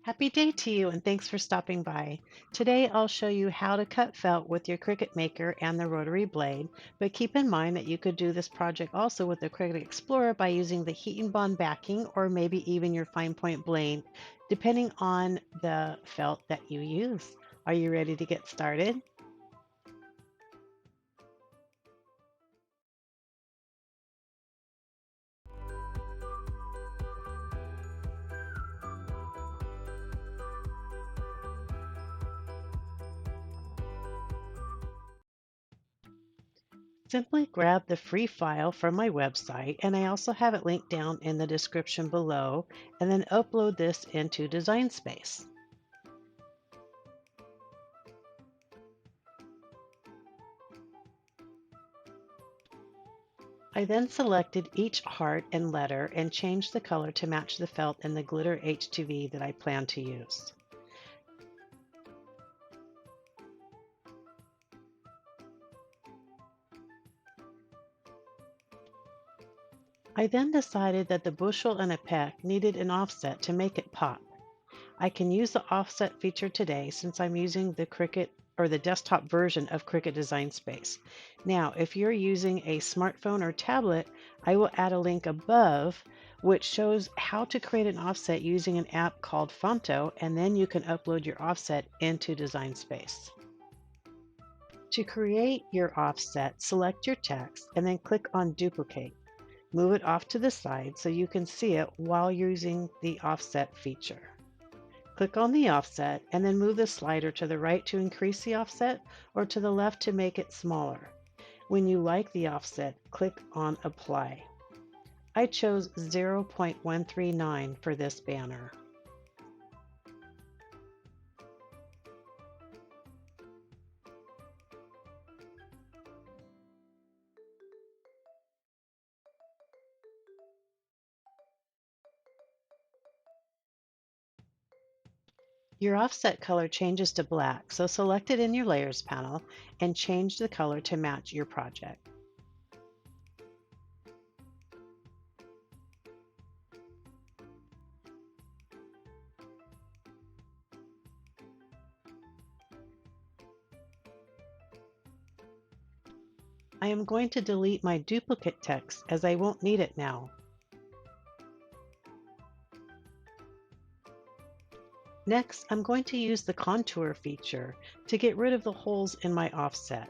Happy day to you and thanks for stopping by. Today I'll show you how to cut felt with your Cricut Maker and the rotary blade, but keep in mind that you could do this project also with the Cricut Explorer by using the heat and bond backing or maybe even your fine point blade, depending on the felt that you use. Are you ready to get started? Simply grab the free file from my website, and I also have it linked down in the description below, and then upload this into Design Space. I then selected each heart and letter and changed the color to match the felt and the glitter H2V that I plan to use. I then decided that the bushel and a peck needed an offset to make it pop. I can use the offset feature today since I'm using the Cricut or the desktop version of Cricut Design Space. Now, if you're using a smartphone or tablet, I will add a link above which shows how to create an offset using an app called Fonto, and then you can upload your offset into Design Space. To create your offset, select your text and then click on Duplicate. Move it off to the side so you can see it while using the offset feature. Click on the offset and then move the slider to the right to increase the offset or to the left to make it smaller. When you like the offset, click on Apply. I chose 0.139 for this banner. Your offset color changes to black, so select it in your Layers panel and change the color to match your project. I am going to delete my duplicate text as I won't need it now. Next, I'm going to use the contour feature to get rid of the holes in my offset.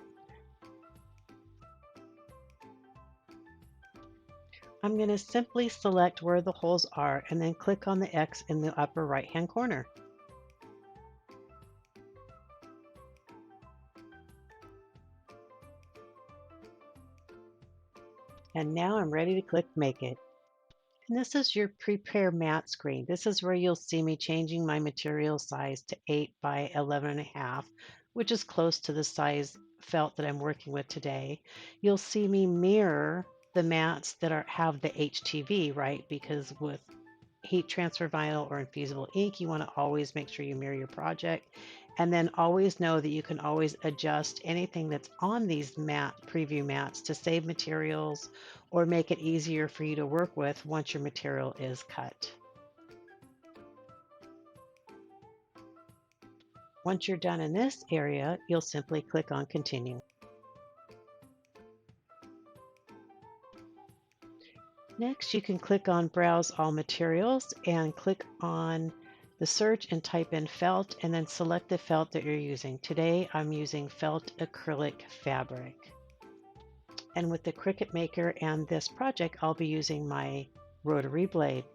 I'm going to simply select where the holes are and then click on the X in the upper right hand corner. And now I'm ready to click Make It. And this is your Prepare Matte screen. This is where you'll see me changing my material size to 8 by 11.5, which is close to the size felt that I'm working with today. You'll see me mirror the mats that have the HTV, right? Because with heat transfer vinyl or infusible ink, you want to always make sure you mirror your project. And then always know that you can always adjust anything that's on these matte preview mats to save materials or make it easier for you to work with once your material is cut. Once you're done in this area, you'll simply click on Continue. Next, you can click on Browse All Materials and click on the search and type in felt and then select the felt that you're using. Today, I'm using felt acrylic fabric. And with the Cricut Maker and this project, I'll be using my rotary blade.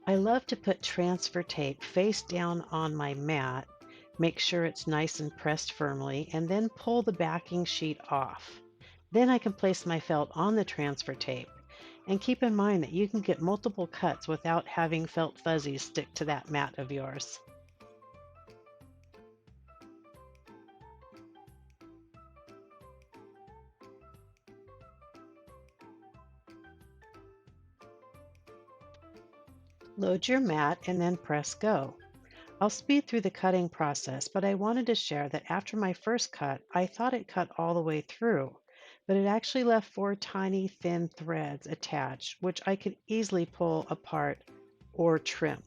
I love to put transfer tape face down on my mat, make sure it's nice and pressed firmly, and then pull the backing sheet off. Then I can place my felt on the transfer tape. And keep in mind that you can get multiple cuts without having felt fuzzies stick to that mat of yours. Load your mat and then press go. I'll speed through the cutting process, but I wanted to share that after my first cut, I thought it cut all the way through, but it actually left 4 tiny thin threads attached, which I could easily pull apart or trim.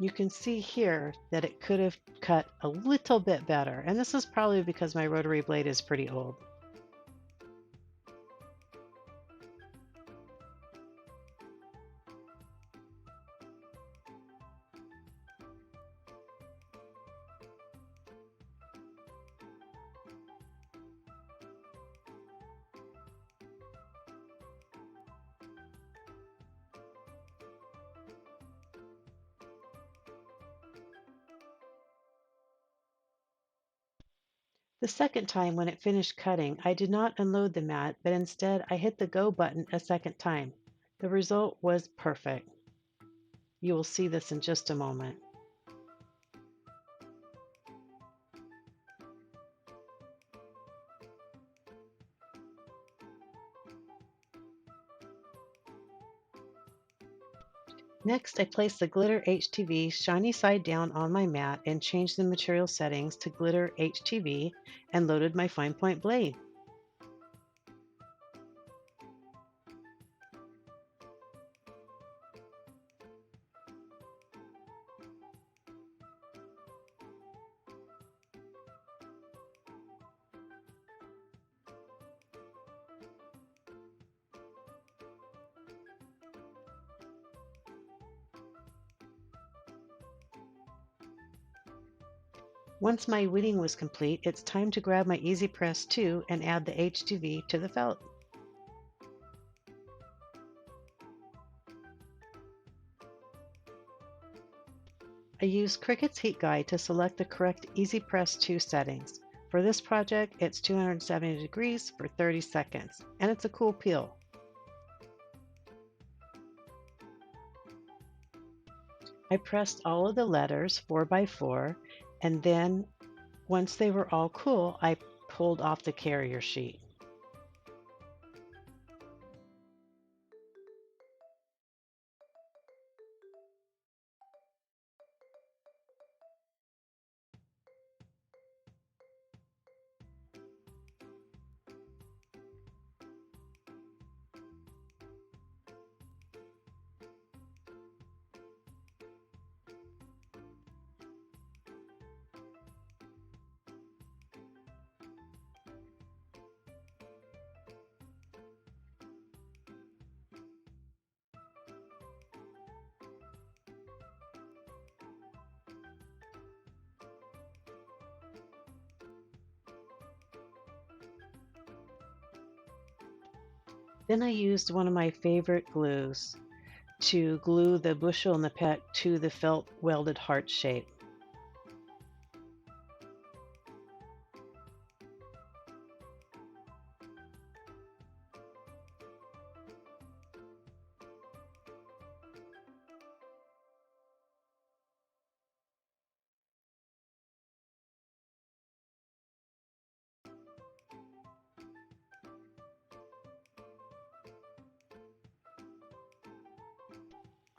You can see here that it could have cut a little bit better, and this is probably because my rotary blade is pretty old. The second time when it finished cutting, I did not unload the mat, but instead I hit the go button a second time. The result was perfect. You will see this in just a moment. Next, I placed the glitter HTV shiny side down on my mat and changed the material settings to glitter HTV and loaded my fine point blade. Once my weeding was complete, it's time to grab my Easy Press 2 and add the HTV to the felt. I used Cricut's heat guide to select the correct Easy Press 2 settings. For this project, it's 270 degrees for 30 seconds, and it's a cool peel. I pressed all of the letters 4 by 4, and then once they were all cool, I pulled off the carrier sheet. Then I used one of my favorite glues to glue the bushel and the pet to the felt welded heart shape.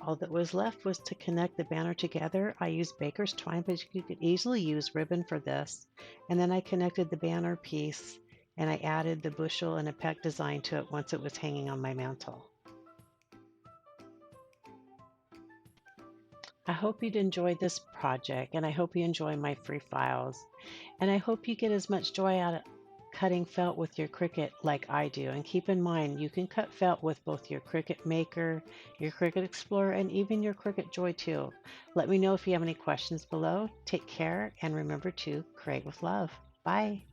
All that was left was to connect the banner together. I used baker's twine, but you could easily use ribbon for this. And then I connected the banner piece and I added the bushel and a peck design to it once it was hanging on my mantle. I hope you'd enjoy this project and I hope you enjoy my free files. And I hope you get as much joy out of cutting felt with your Cricut like I do. And keep in mind, you can cut felt with both your Cricut Maker, your Cricut Explorer, and even your Cricut Joy tool. Let me know if you have any questions below. Take care and remember to create with love. Bye.